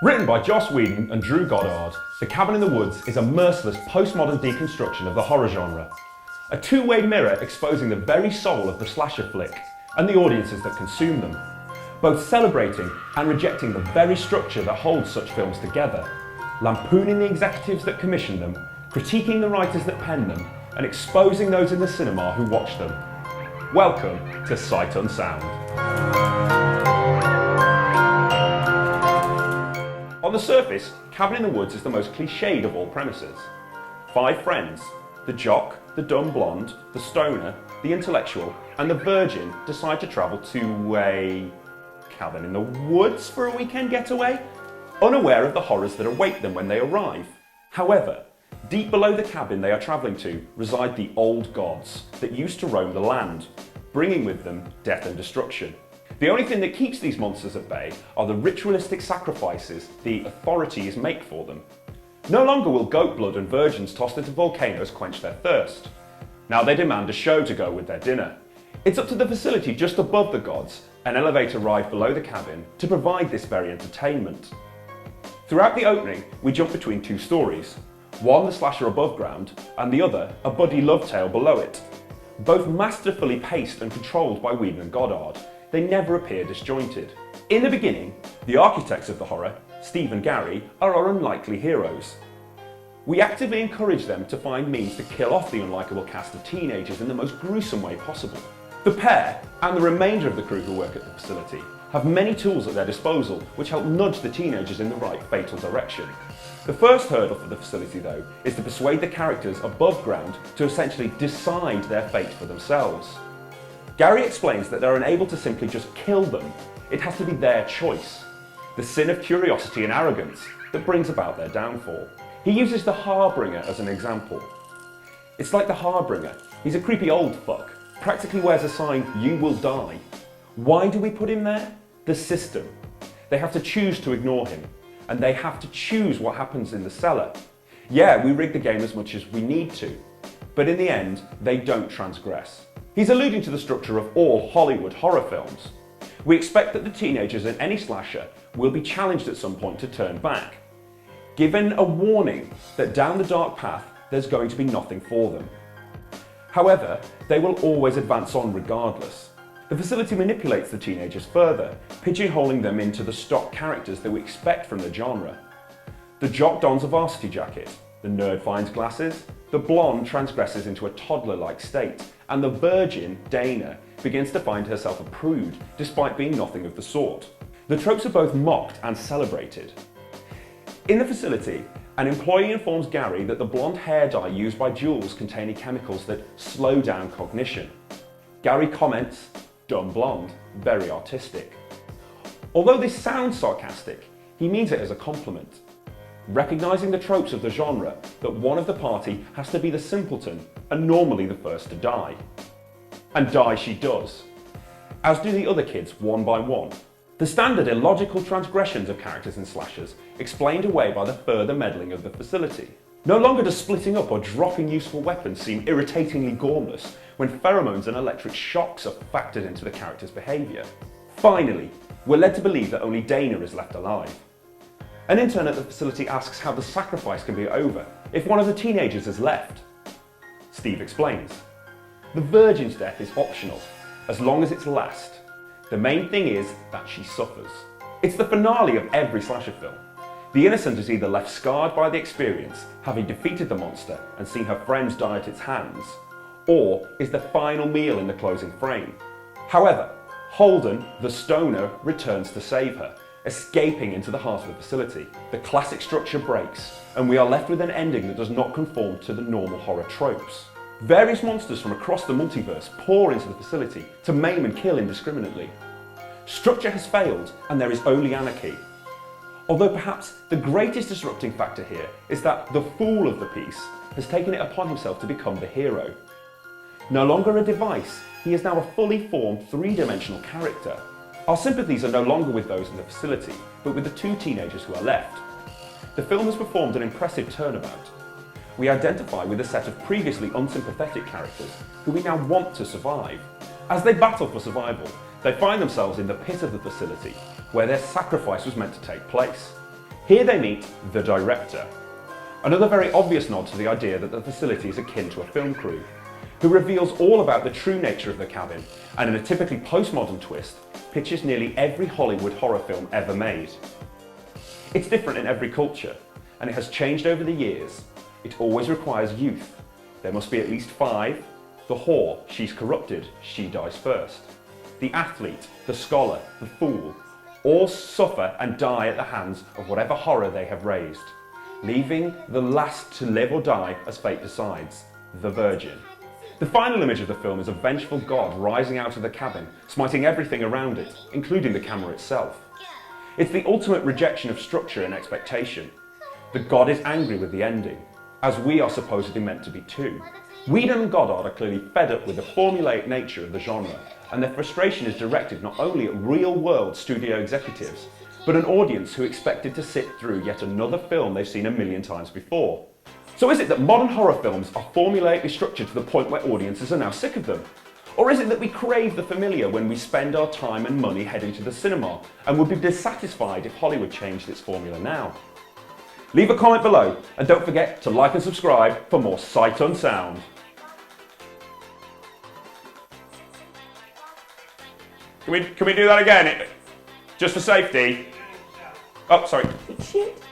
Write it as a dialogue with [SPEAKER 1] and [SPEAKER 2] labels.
[SPEAKER 1] Written by Joss Whedon and Drew Goddard, The Cabin in the Woods is a merciless postmodern deconstruction of the horror genre. A two-way mirror exposing the very soul of the slasher flick and the audiences that consume them, both celebrating and rejecting the very structure that holds such films together, lampooning the executives that commission them, critiquing the writers that pen them, and exposing those in the cinema who watch them. Welcome to Sight Unsound. On the surface, Cabin in the Woods is the most cliched of all premises. 5 friends, the jock, the dumb blonde, the stoner, the intellectual, and the virgin decide to travel to a cabin in the woods for a weekend getaway, unaware of the horrors that await them when they arrive. However, deep below the cabin they are travelling to reside the old gods that used to roam the land, bringing with them death and destruction. The only thing that keeps these monsters at bay are the ritualistic sacrifices the authorities make for them. No longer will goat blood and virgins tossed into volcanoes quench their thirst. Now they demand a show to go with their dinner. It's up to the facility just above the gods, an elevator ride below the cabin, to provide this very entertainment. Throughout the opening, we jump between 2 stories. One the slasher above ground, and the other a buddy love tale below it. Both masterfully paced and controlled by Whedon and Goddard, they never appear disjointed. In the beginning, the architects of the horror, Steve and Gary, are our unlikely heroes. We actively encourage them to find means to kill off the unlikable cast of teenagers in the most gruesome way possible. The pair, and the remainder of the crew who work at the facility, have many tools at their disposal which help nudge the teenagers in the right fatal direction. The first hurdle for the facility, though, is to persuade the characters above ground to essentially decide their fate for themselves. Gary explains that they're unable to simply just kill them. It has to be their choice. The sin of curiosity and arrogance that brings about their downfall. He uses the Harbinger as an example. It's like the Harbinger. He's a creepy old fuck. Practically wears a sign, "You will die." Why do we put him there? The system. They have to choose to ignore him. And they have to choose what happens in the cellar. Yeah, we rig the game as much as we need to. But in the end, they don't transgress. He's alluding to the structure of all Hollywood horror films. We expect that the teenagers in any slasher will be challenged at some point to turn back, given a warning that down the dark path there's going to be nothing for them. However, they will always advance on regardless. The facility manipulates the teenagers further, pigeonholing them into the stock characters that we expect from the genre. The jock dons a varsity jacket, the nerd finds glasses, the blonde transgresses into a toddler-like state, and the virgin, Dana, begins to find herself a prude, despite being nothing of the sort. The tropes are both mocked and celebrated. In the facility, an employee informs Gary that the blonde hair dye used by Jules containing chemicals that slow down cognition. Gary comments, "Dumb blonde, very artistic." Although this sounds sarcastic, he means it as a compliment. Recognising the tropes of the genre, that one of the party has to be the simpleton and normally the first to die. And die she does, as do the other kids one by one. The standard illogical transgressions of characters in slashers explained away by the further meddling of the facility. No longer does splitting up or dropping useful weapons seem irritatingly gormless when pheromones and electric shocks are factored into the character's behaviour. Finally, we're led to believe that only Dana is left alive. An intern at the facility asks how the sacrifice can be over if one of the teenagers is left. Steve explains. The virgin's death is optional, as long as it's last. The main thing is that she suffers. It's the finale of every slasher film. The innocent is either left scarred by the experience, having defeated the monster and seen her friends die at its hands, or is the final meal in the closing frame. However, Holden, the stoner, returns to save her, escaping into the heart of the facility. The classic structure breaks, and we are left with an ending that does not conform to the normal horror tropes. Various monsters from across the multiverse pour into the facility to maim and kill indiscriminately. Structure has failed, and there is only anarchy. Although perhaps the greatest disrupting factor here is that the fool of the piece has taken it upon himself to become the hero. No longer a device, he is now a fully formed 3-dimensional character. Our sympathies are no longer with those in the facility, but with the 2 teenagers who are left. The film has performed an impressive turnabout. We identify with a set of previously unsympathetic characters who we now want to survive. As they battle for survival, they find themselves in the pit of the facility, where their sacrifice was meant to take place. Here they meet the director. Another very obvious nod to the idea that the facility is akin to a film crew, who reveals all about the true nature of the cabin, and in a typically postmodern twist, pitches nearly every Hollywood horror film ever made. It's different in every culture, and it has changed over the years. It always requires youth. There must be at least 5. The whore, she's corrupted, she dies first. The athlete, the scholar, the fool, all suffer and die at the hands of whatever horror they have raised, leaving the last to live or die as fate decides, the virgin. The final image of the film is a vengeful god rising out of the cabin, smiting everything around it, including the camera itself. It's the ultimate rejection of structure and expectation. The god is angry with the ending, as we are supposedly meant to be too. Whedon and Goddard are clearly fed up with the formulaic nature of the genre, and their frustration is directed not only at real-world studio executives, but an audience who expected to sit through yet another film they've seen a million times before. So is it that modern horror films are formulaically structured to the point where audiences are now sick of them? Or is it that we crave the familiar when we spend our time and money heading to the cinema, and would be dissatisfied if Hollywood changed its formula now? Leave a comment below, and don't forget to like and subscribe for more Sight Unsound. Can we do that again? Just for safety? Oh, sorry.
[SPEAKER 2] Shit.